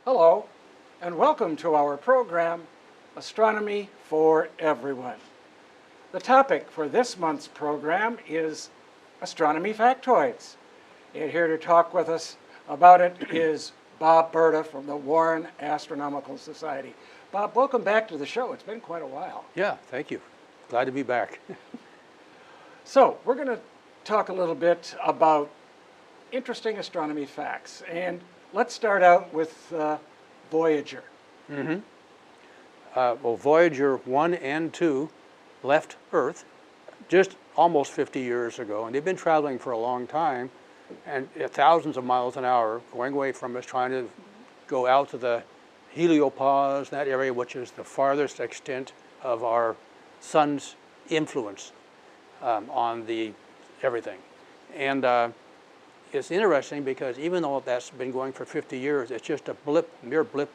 Hello, and welcome to our program, Astronomy for Everyone. The topic for this month's program is Astronomy Factoids. And here to talk with us about it is Bob Berta from the Warren Astronomical Society. Bob, welcome back to the show. It's been quite a while. Yeah, thank you. Glad to be back. So, we're going to talk a little bit about interesting astronomy facts. And let's start out with Voyager. Well, Voyager 1 and 2 left Earth just almost 50 years ago, and they've been traveling for a long time, and at thousands of miles an hour, going away from us, trying to go out to the heliopause, that area which is the farthest extent of our sun's influence on everything. And it's interesting because even though that's been going for 50 years, it's just a mere blip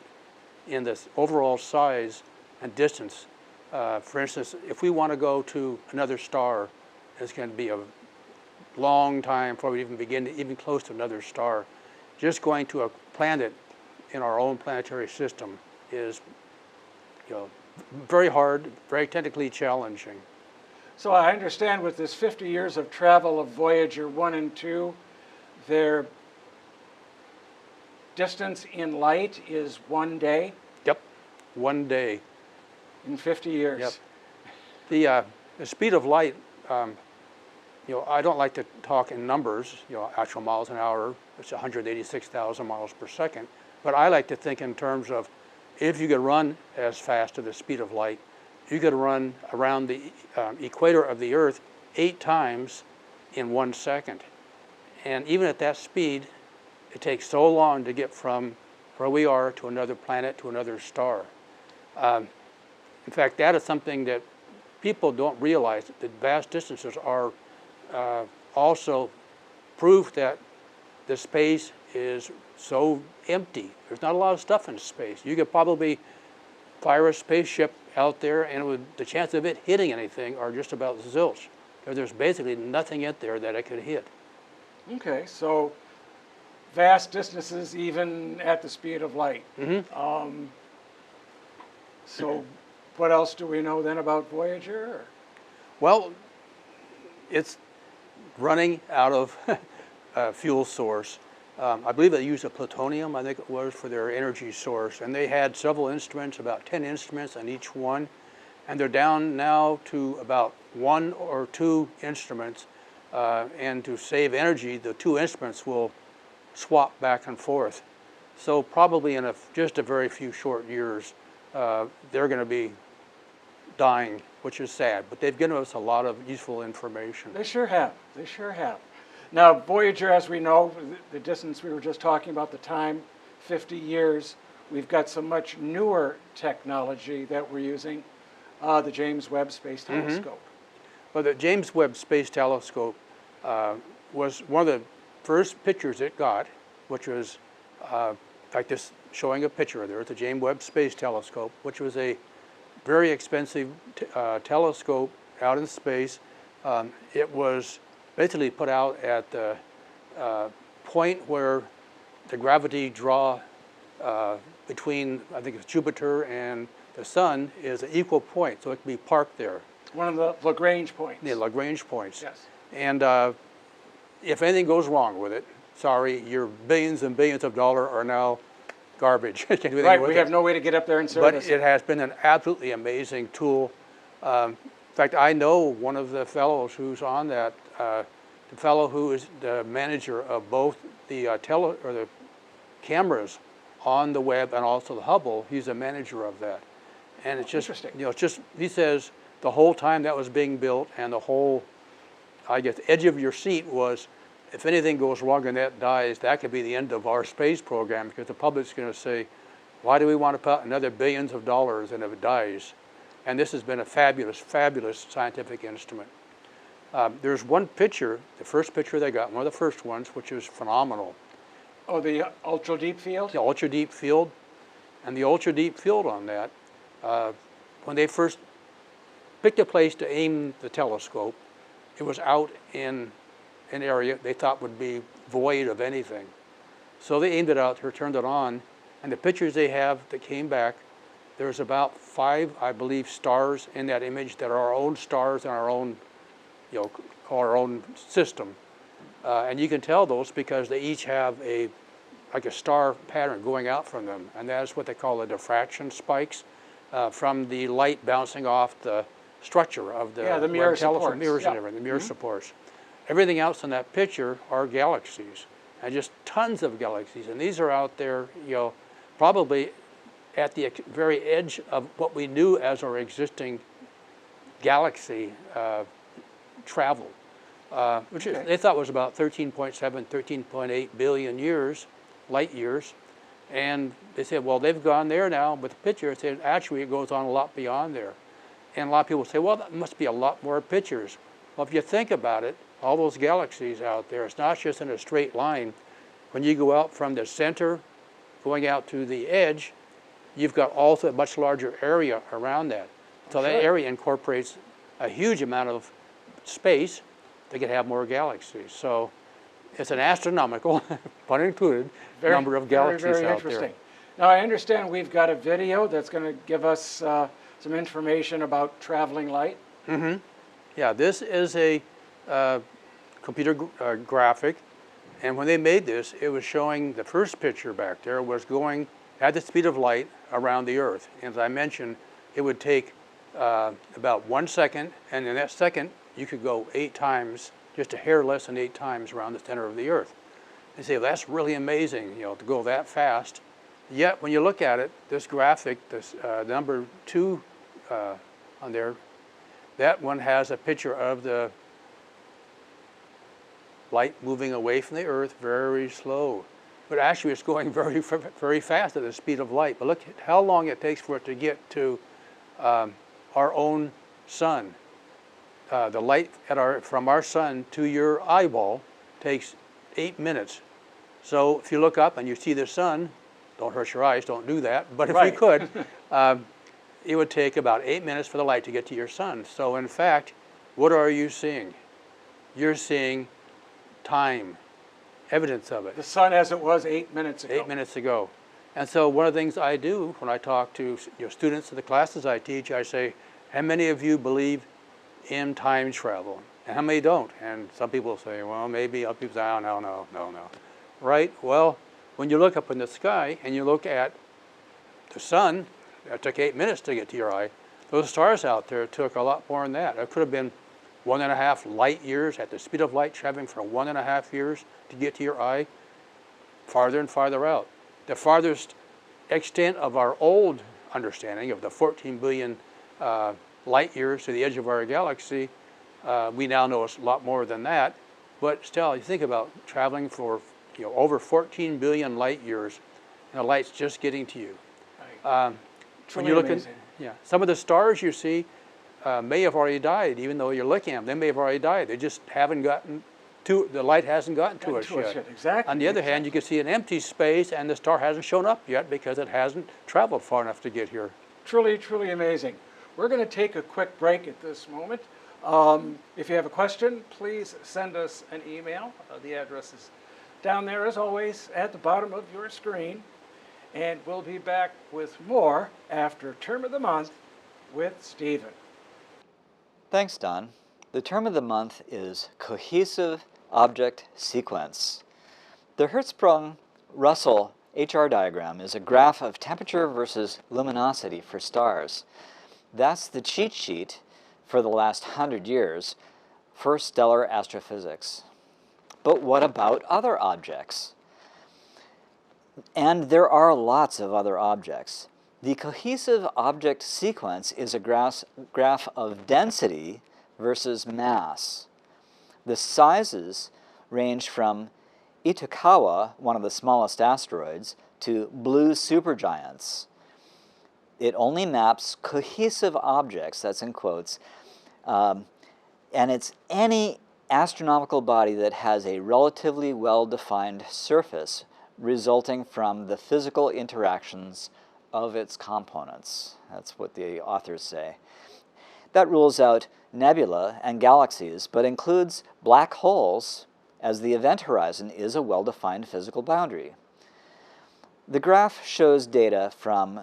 in this overall size and distance. For instance, if we want to go to another star, it's going to be a long time before we even close to another star. Just going to a planet in our own planetary system is, very hard, very technically challenging. So I understand with this 50 years of travel of Voyager 1 and 2, their distance in light is 1 day? Yep, 1 day. In 50 years? Yep. The speed of light, I don't like to talk in numbers, actual miles an hour, it's 186,000 miles per second, but I like to think in terms of if you could run as fast as the speed of light, you could run around the equator of the Earth 8 times in 1 second. And even at that speed, it takes so long to get from where we are to another planet, to another star. In fact, that is something that people don't realize, that vast distances are also proof that the space is so empty. There's not a lot of stuff in space. You could probably fire a spaceship out there, and the chance of it hitting anything are just about zilch. There's basically nothing in there that it could hit. Okay, so vast distances even at the speed of light. So what else do we know then about Voyager? Well, it's running out of a fuel source. I believe they used a plutonium, I think it was, for their energy source. And they had several instruments, about 10 instruments on each one. And they're down now to about 1 or 2 instruments. And to save energy, the 2 instruments will swap back and forth. So probably in just a very few short years, they're going to be dying, which is sad. But they've given us a lot of useful information. They sure have. They sure have. Now, Voyager, as we know, the distance we were just talking about, the time, 50 years, we've got some much newer technology that we're using, the James Webb Space Telescope. Well, the James Webb Space Telescope was one of the first pictures it got, which was like this, showing a picture there. It's the James Webb Space Telescope, which was a very expensive telescope out in space. It was basically put out at the point where the gravity draw between, I think it's Jupiter and the sun, is an equal point, so it can be parked there. One of the Lagrange points. Yeah, Lagrange points. Yes. And if anything goes wrong with it, sorry, your billions and billions of dollars are now garbage. Can't do anything Right, with we it. have no way to get up there and But service it has been an absolutely amazing tool. In fact, I know one of the fellows who's on that, the fellow who is the manager of both the the cameras on the Webb and also the Hubble. He's a manager of that, and it's just interesting. it's just, he says the whole time that was being built, and the whole, I guess, edge of your seat was, if anything goes wrong and that dies, that could be the end of our space program, because the public's going to say, why do we want to put another billions of dollars in if it dies? And this has been a fabulous, fabulous scientific instrument. There's one picture, the first picture they got, one of the first ones, which is phenomenal. Oh, the ultra deep field? The ultra deep field. And the ultra deep field on that, when they first picked a place to aim the telescope, it was out in an area they thought would be void of anything. So they aimed it out there, turned it on, And the pictures they have that came back, there's about 5, I believe, stars in that image that are our own stars in our own, our own system. And you can tell those because they each have like a star pattern going out from them. And that is what they call the diffraction spikes from the light bouncing off the structure of the mirror supports. Mirrors and everything, the mirror supports. Everything else in that picture are galaxies, and just tons of galaxies. And these are out there, probably at the very edge of what we knew as our existing galaxy travel, which they thought was about 13.7, 13.8 billion years, light years. And they said, well, they've gone there now, but the picture said actually it goes on a lot beyond there. And a lot of people say, well, that must be a lot more pictures. Well, if you think about it, all those galaxies out there, it's not just in a straight line. When you go out from the center, going out to the edge, you've got also a much larger area around that. So that area incorporates a huge amount of space that can have more galaxies. So it's an astronomical, pun included, number of galaxies very out interesting. there. Now, I understand we've got a video that's going to give us some information about traveling light. Mm-hmm. Yeah, this is a computer graphic, and when they made this, it was showing the first picture back there was going at the speed of light around the Earth. And as I mentioned, it would take about 1 second, and in that second, you could go 8 times, just a hair less than 8 times around the center of the Earth. They say, well, that's really amazing, to go that fast. Yet, when you look at it, this graphic, this number 2 on there, that one has a picture of the light moving away from the Earth very slow. But actually, it's going very, very fast at the speed of light. But look at how long it takes for it to get to our own sun. The light from our sun to your eyeball takes 8 minutes. So if you look up and you see the sun, don't hurt your eyes, don't do that. But if you could, it would take about 8 minutes for the light to get to your sun. So in fact, what are you seeing? You're seeing time, evidence of it. The sun as it was 8 minutes ago. 8 minutes ago. And so one of the things I do when I talk to students in the classes I teach, I say, how many of you believe in time travel? And how many don't? And some people say, well, maybe. Other people say, oh, no. Right? Well, when you look up in the sky and you look at the sun, it took 8 minutes to get to your eye. Those stars out there took a lot more than that. It could have been 1.5 light years at the speed of light, traveling for 1.5 years to get to your eye, farther and farther out. The farthest extent of our old understanding of the 14 billion light years to the edge of our galaxy, we now know it's a lot more than that. But still, you think about traveling for over 14 billion light years, and the light's just getting to you. When you look at some of the stars you see may have already died, even though you're looking at them. They may have already died. They just haven't gotten to, the light hasn't gotten to us yet. Exactly. On the other hand, you can see an empty space and the star hasn't shown up yet because it hasn't traveled far enough to get here. Truly, truly amazing. We're going to take a quick break at this moment. If you have a question, please send us an email. The address is down there, as always, at the bottom of your screen. And we'll be back with more after Term of the Month with Stephen. Thanks, Don. The term of the month is Cohesive Object Sequence. The Hertzsprung-Russell HR diagram is a graph of temperature versus luminosity for stars. That's the cheat sheet for the last 100 years for stellar astrophysics. But what about other objects? And there are lots of other objects. The cohesive object sequence is a graph of density versus mass. The sizes range from Itokawa, one of the smallest asteroids, to blue supergiants. It only maps cohesive objects, that's in quotes, and it's any astronomical body that has a relatively well-defined surface resulting from the physical interactions of its components. That's what the authors say. That rules out nebula and galaxies, but includes black holes, as the event horizon is a well-defined physical boundary. The graph shows data from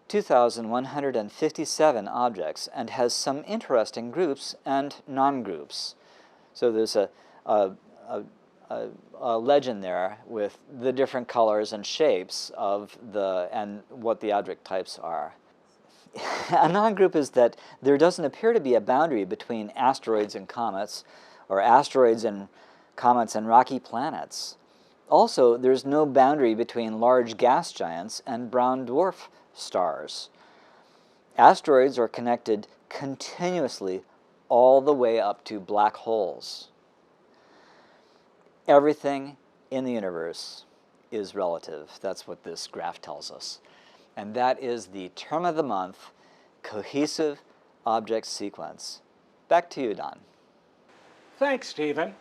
2,157 objects and has some interesting groups and non-groups. So there's a legend there with the different colors and shapes of and what the object types are. A non-group is that there doesn't appear to be a boundary between asteroids and comets, or asteroids and comets and rocky planets. Also, there's no boundary between large gas giants and brown dwarf stars. Asteroids are connected continuously all the way up to black holes. Everything in the universe is relative. That's what this graph tells us. And that is the term of the month, cohesive object sequence. Back to you, Don. Thanks, Stephen.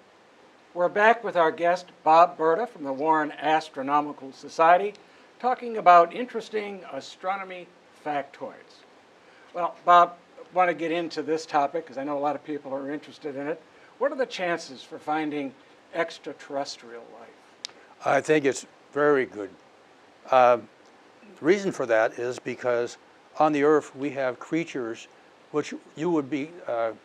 We're back with our guest, Bob Berta from the Warren Astronomical Society, talking about interesting astronomy factoids. Well, Bob, I want to get into this topic because I know a lot of people are interested in it. What are the chances for finding extraterrestrial life? I think it's very good. The reason for that is because on the Earth we have creatures which you would be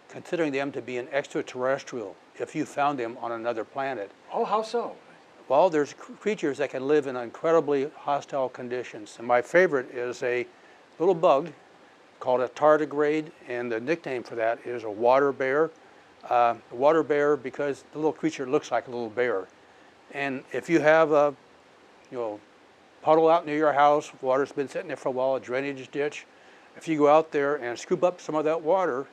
considering them to be an extraterrestrial if you found them on another planet. Oh, how so? Well, there's creatures that can live in incredibly hostile conditions. And my favorite is a little bug called a tardigrade, and the nickname for that is a water bear. Water bear because the little creature looks like a little bear. And if you have a puddle out near your house, water's been sitting there for a while, a drainage ditch, if you go out there and scoop up some of that water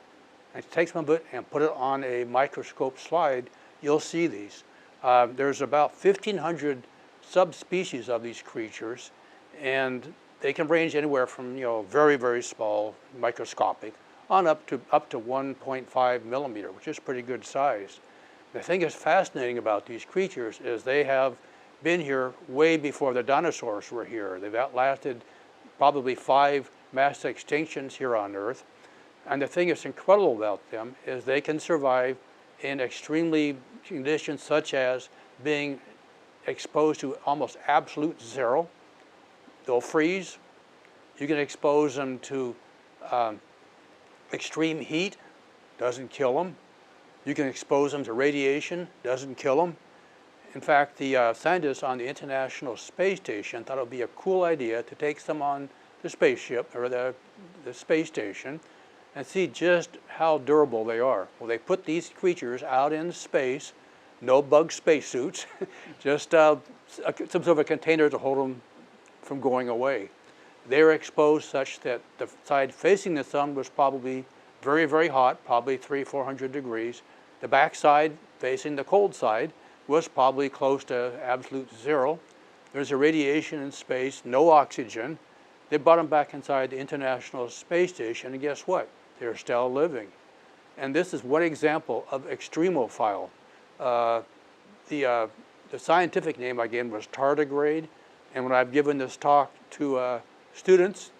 and take some of it and put it on a microscope slide, you'll see these. There's about 1,500 subspecies of these creatures, and they can range anywhere from very, very small, microscopic, on up to 1.5 millimeter, which is pretty good size. The thing that's fascinating about these creatures is they have been here way before the dinosaurs were here. They've outlasted probably 5 mass extinctions here on Earth. And the thing that's incredible about them is they can survive in extremely conditions such as being exposed to almost absolute zero. They'll freeze. You can expose them to extreme heat, doesn't kill them. You can expose them to radiation, doesn't kill them. In fact, the scientists on the International Space Station thought it would be a cool idea to take some on the spaceship, or the space station, and see just how durable they are. Well, they put these creatures out in space, no bug spacesuits, just some sort of a container to hold them from going away. They were exposed such that the side facing the sun was probably very, very hot, probably 300-400 degrees. The back side facing the cold side was probably close to absolute zero. There's a radiation in space, no oxygen. They brought them back inside the International Space Station, and guess what? They're still living. And this is one example of extremophile. The scientific name again was tardigrade, and when I've given this talk to students,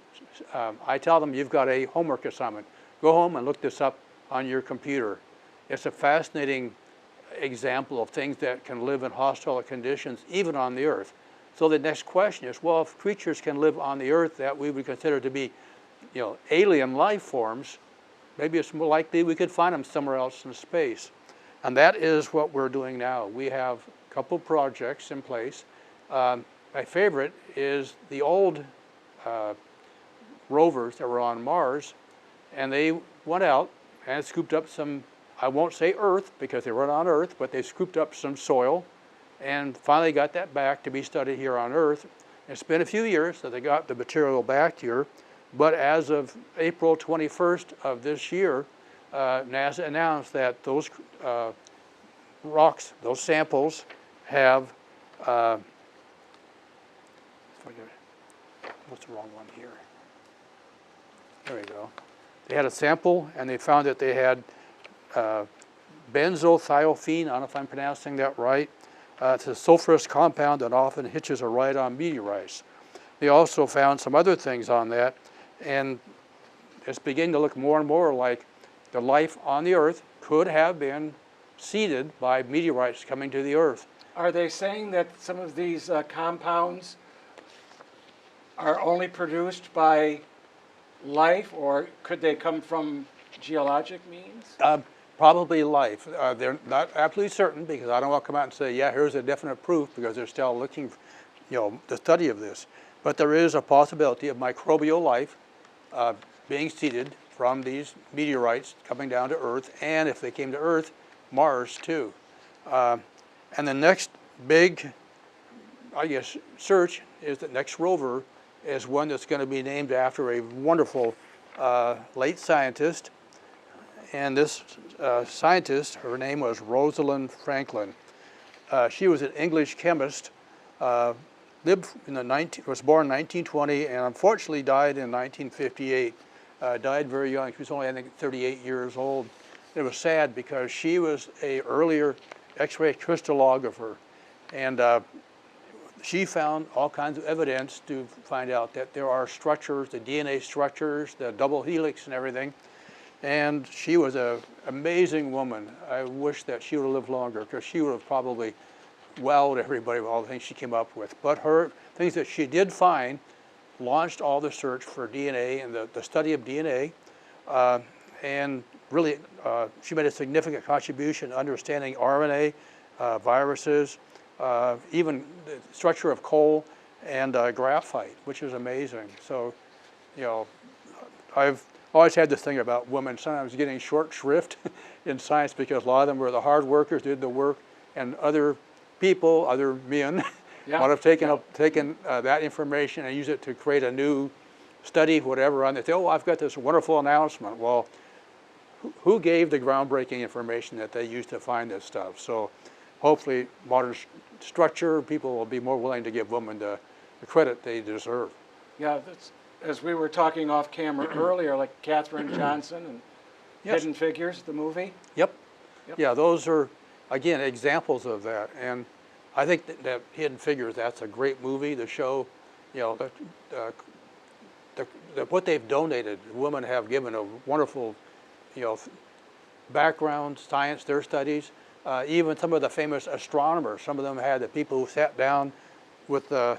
I tell them, you've got a homework assignment. Go home and look this up on your computer. It's a fascinating example of things that can live in hostile conditions, even on the Earth. So the next question is, well, if creatures can live on the Earth that we would consider to be, alien life forms, maybe it's more likely we could find them somewhere else in space. And that is what we're doing now. We have a couple projects in place. My favorite is the old rovers that were on Mars, and they went out and scooped up some, I won't say Earth because they weren't on Earth, but they scooped up some soil and finally got that back to be studied here on Earth. It's been a few years that they got the material back here, but as of April 21st of this year, NASA announced that those rocks, those samples have, what's the wrong one here? There we go. They had a sample and they found that they had benzothiophene, I don't know if I'm pronouncing that right. It's a sulfurous compound that often hitches a ride on meteorites. They also found some other things on that, and it's beginning to look more and more like the life on the Earth could have been seeded by meteorites coming to the Earth. Are they saying that some of these compounds are only produced by life, or could they come from geologic means? Probably life. They're not absolutely certain because I don't want to come out and say, yeah, here's a definite proof because they're still looking, the study of this. But there is a possibility of microbial life being seeded from these meteorites coming down to Earth, and if they came to Earth, Mars too. And the next big, I guess, search is the next rover is one that's going to be named after a wonderful late scientist. And this scientist, her name was Rosalind Franklin. She was an English chemist, lived in was born in 1920, and unfortunately died in 1958. Died very young. She was only, I think, 38 years old. It was sad because she was an earlier X-ray crystallographer, and she found all kinds of evidence to find out that there are structures, the DNA structures, the double helix and everything. And she was an amazing woman. I wish that she would have lived longer because she would have probably wowed everybody with all the things she came up with. But her things that she did find launched all the search for DNA and the study of DNA. And really, she made a significant contribution to understanding RNA, viruses, even the structure of coal and graphite, which is amazing. So, I've always had this thing about women sometimes getting short shrift in science because a lot of them were the hard workers, did the work, and other people, other men, Yeah. would have taken that information and use it to create a new study, whatever, on it. They say, oh, I've got this wonderful announcement. Well, who gave the groundbreaking information that they used to find this stuff? So hopefully modern structure, people will be more willing to give women the credit they deserve. Yeah, that's, as we were talking off camera earlier, like Katherine Johnson and Yes. Hidden Figures, the movie. Yep. Yep. Yeah, those are, again, examples of that. And I think that Hidden Figures, that's a great movie to show, what they've donated. Women have given a wonderful, background, science, their studies. Even some of the famous astronomers, some of them had the people who sat down with the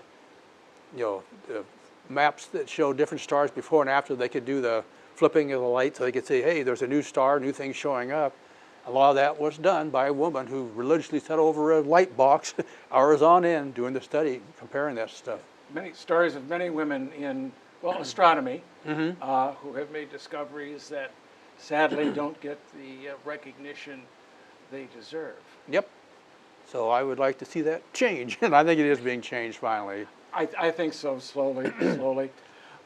maps that show different stars before and after. They could do the flipping of the light so they could say, hey, there's a new star, new thing showing up. A lot of that was done by a woman who religiously sat over a light box hours on end doing the study, comparing that stuff. Many stories of many women in, astronomy who have made discoveries that sadly don't get the recognition they deserve. Yep. So I would like to see that change, and I think it is being changed finally. I think so, slowly, slowly.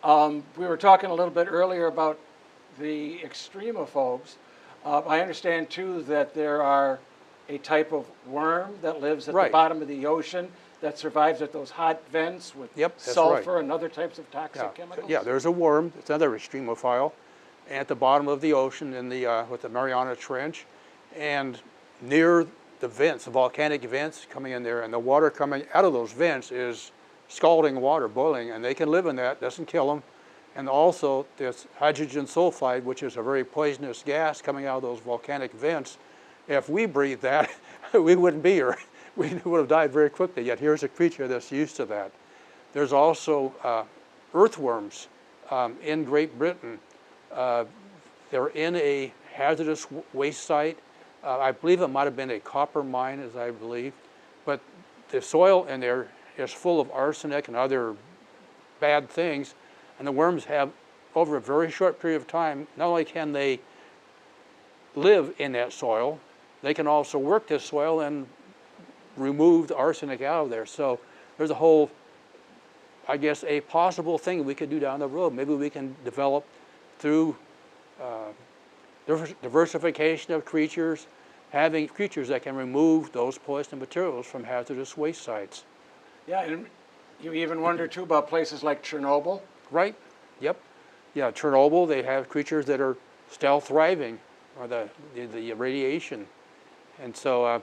We were talking a little bit earlier about the extremophobes. I understand, too, that there are a type of worm that lives at the Right. bottom of the ocean that survives at those hot vents with Yep, that's sulfur right. and other types of toxic chemicals. Yeah, there's a worm. It's another extremophile, at the bottom of the ocean in the with the Mariana Trench, and near the vents, the volcanic vents coming in there, and the water coming out of those vents is scalding water, boiling, and they can live in that. Doesn't kill them. And also this hydrogen sulfide, which is a very poisonous gas coming out of those volcanic vents. If we breathe that, we wouldn't be here. We would have died very quickly. Yet here's a creature that's used to that. There's also earthworms in Great Britain. They're in a hazardous waste site. I believe it might have been a copper mine, as I believe. But the soil in there is full of arsenic and other bad things. And the worms have, over a very short period of time, not only can they live in that soil, they can also work this soil and remove the arsenic out of there. So there's a whole, I guess, a possible thing we could do down the road. Maybe we can develop through diversification of creatures, having creatures that can remove those poison materials from hazardous waste sites. Yeah, and you even wonder, too, about places like Chernobyl. Right. Yep. Yeah, Chernobyl, they have creatures that are still thriving, or the radiation. And so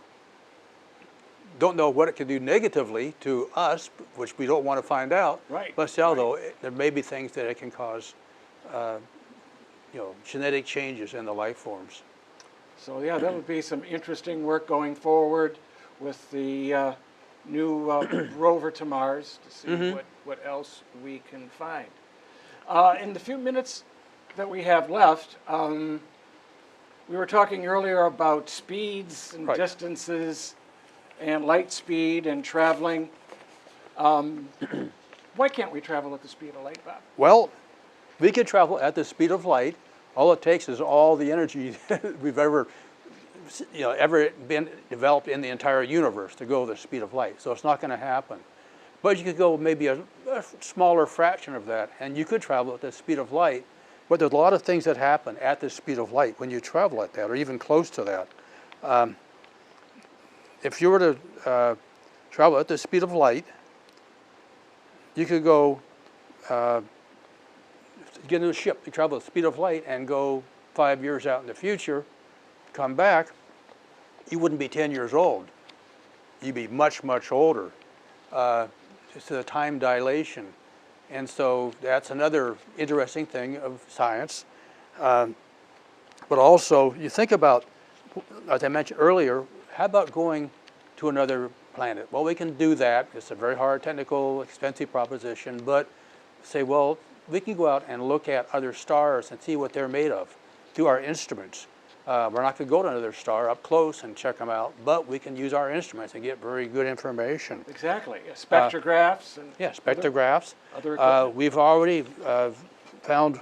don't know what it can do negatively to us, which we don't want to find out. Right. But still, though, there may be things that it can cause, genetic changes in the life forms. So yeah, that would be some interesting work going forward with the new rover to Mars to see what what else we can find. In the few minutes that we have left, we were talking earlier about speeds and Right. distances and light speed and traveling. Why can't we travel at the speed of light, Bob? Well, we could travel at the speed of light. All it takes is all the energy we've ever been developed in the entire universe to go the speed of light. So it's not going to happen. But you could go maybe a smaller fraction of that, and you could travel at the speed of light. But there's a lot of things that happen at the speed of light when you travel at that, or even close to that. If you were to travel at the speed of light, you could go get in a ship, you travel at the speed of light and go 5 years out in the future, come back, you wouldn't be 10 years old. You'd be much, much older. It's the time dilation. And so that's another interesting thing of science. But also, you think about, as I mentioned earlier, how about going to another planet? Well, we can do that. It's a very hard, technical, expensive proposition, but say, well, we can go out and look at other stars and see what they're made of through our instruments. We're not going to go to another star up close and check them out, but we can use our instruments and get very good information. Exactly. Spectrographs. And yeah, spectrographs. Other equipment. We've already found,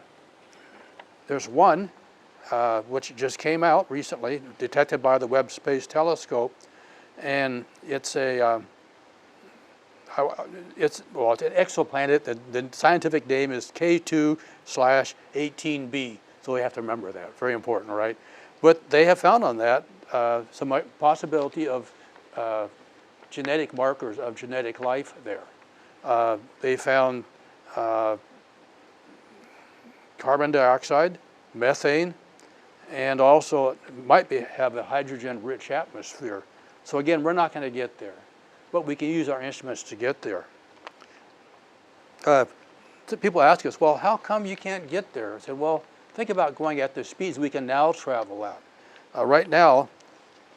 there's one which just came out recently, detected by the Webb Space Telescope, and it's an exoplanet. The scientific name is K2/18b, so we have to remember that. Very important, right? But they have found on that some possibility of genetic markers of genetic life there. They found carbon dioxide, methane, and also might have a hydrogen-rich atmosphere. So again, we're not going to get there, but we can use our instruments to get there. People ask us, well, how come you can't get there? I said, well, think about going at the speeds we can now travel at. Right now,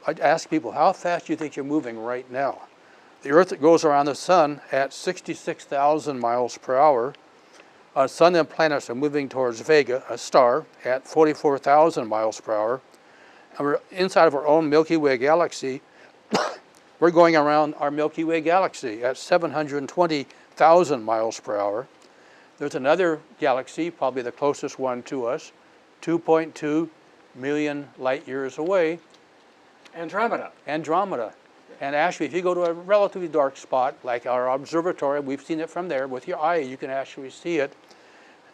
I ask people, how fast do you think you're moving right now? The Earth goes around the sun at 66,000 miles per hour. Sun and planets are moving towards Vega, a star, at 44,000 miles per hour. And we're inside of our own Milky Way galaxy. We're going around our Milky Way galaxy at 720,000 miles per hour. There's another galaxy, probably the closest one to us, 2.2 million light years away. Andromeda. Andromeda. And actually, if you go to a relatively dark spot, like our observatory, we've seen it from there, with your eye, you can actually see it.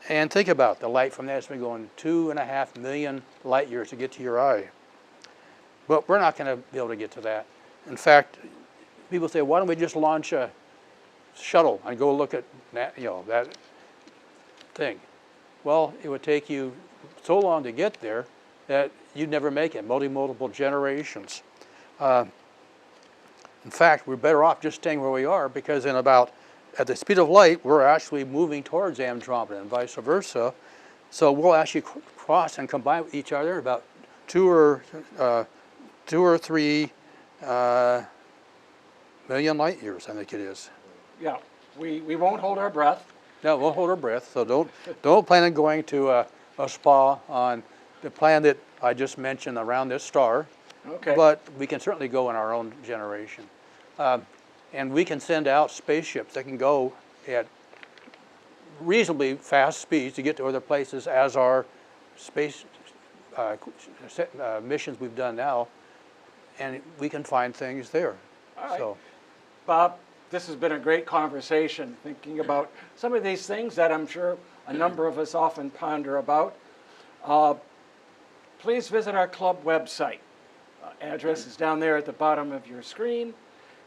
And think about the light from that. It's been going 2.5 million light years to get to your eye. But we're not going to be able to get to that. In fact, people say, why don't we just launch a shuttle and go look at that thing? Well, it would take you so long to get there that you'd never make it, multiple generations. In fact, we're better off just staying where we are, because at the speed of light, we're actually moving towards Andromeda and vice versa. So we'll actually cross and combine with each other about 2 or 3 million light years, I think it is. Yeah, we won't hold our breath. No, we'll hold our breath. So don't plan on going to a spa on the planet I just mentioned around this star. Okay. But we can certainly go in our own generation. And we can send out spaceships that can go at reasonably fast speeds to get to other places, as our space missions we've done now, and we can find things there. All right. So, Bob, this has been a great conversation, thinking about some of these things that I'm sure a number of us often ponder about. Please visit our club website. Address is down there at the bottom of your screen.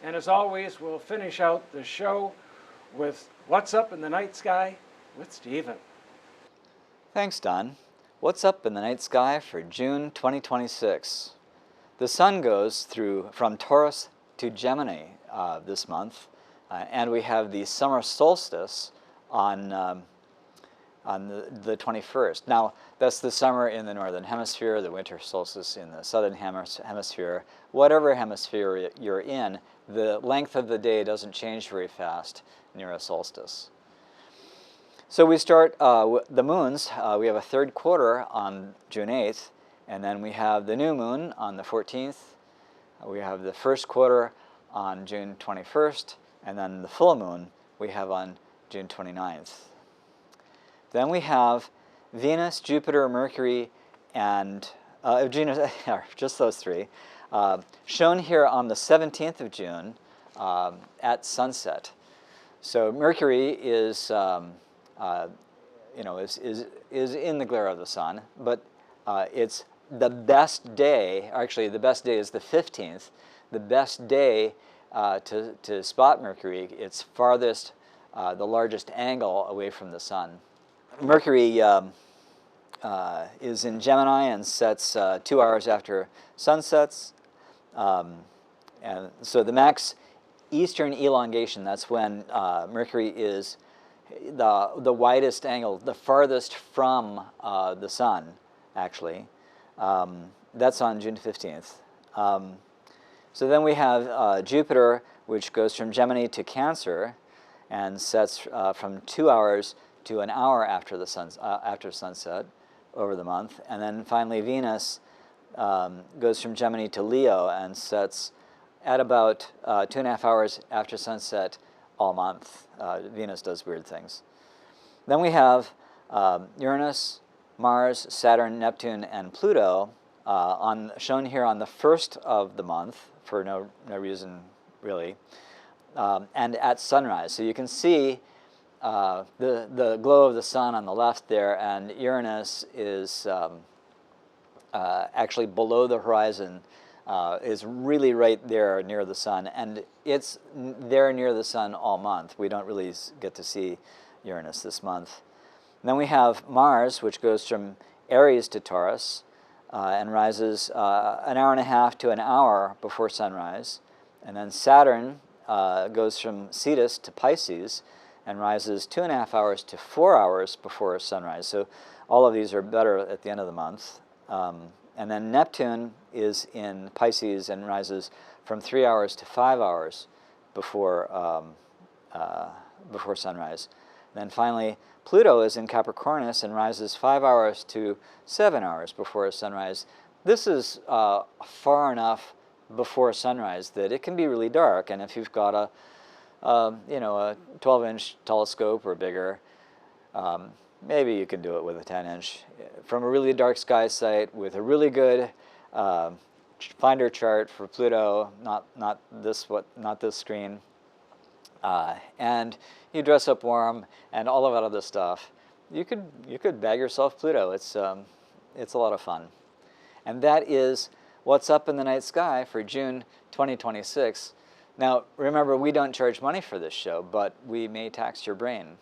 And as always, we'll finish out the show with What's Up in the Night Sky with Stephen. Thanks, Don. What's up in the night sky for June 2026? The sun goes from Taurus to Gemini this month, and we have the summer solstice on on the 21st. Now, that's the summer in the northern hemisphere, the winter solstice in the southern hemisphere. Whatever hemisphere you're in, the length of the day doesn't change very fast near a solstice. So we start the moons. We have a third quarter on June 8th, and then we have the new moon on the 14th. We have the first quarter on June 21st, and then the full moon we have on June 29th. Then we have Venus, Jupiter, Mercury, and just those three, shown here on the 17th of June at sunset. So Mercury is, is in the glare of the sun, but it's the best day. Actually, the best day is the 15th. The best day to spot Mercury. It's farthest, the largest angle away from the sun. Mercury is in Gemini and sets 2 hours after sunsets. And so the max eastern elongation, that's when Mercury is the widest angle, the farthest from the sun, actually. That's on June 15th. So then we have Jupiter, which goes from Gemini to Cancer and sets from 2 hours to an hour after the after sunset over the month. And then finally Venus goes from Gemini to Leo and sets at about 2.5 hours after sunset all month. Venus does weird things. Then we have Uranus, Mars, Saturn, Neptune, and Pluto shown here on the first of the month for no reason really, and at sunrise. So you can see the glow of the sun on the left there, and Uranus is actually below the horizon, is really right there near the sun, and it's there near the sun all month. We don't really get to see Uranus this month. And then we have Mars, which goes from Aries to Taurus and rises an hour and a half to an hour before sunrise. And then Saturn goes from Cetus to Pisces and rises 2.5 hours to 4 hours before sunrise. So all of these are better at the end of the month. And then Neptune is in Pisces and rises from 3 hours to 5 hours before sunrise. And then finally, Pluto is in Capricornus and rises 5 hours to 7 hours before sunrise. This is far enough before sunrise that it can be really dark, and if you've got a 12-inch telescope or bigger, maybe you can do it with a 10-inch. From a really dark sky site with a really good finder chart for Pluto, not this screen, and you dress up warm and all of that other stuff, you could bag yourself Pluto. It's a lot of fun. And that is what's up in the night sky for June 2026. Now, remember, we don't charge money for this show, but we may tax your brain.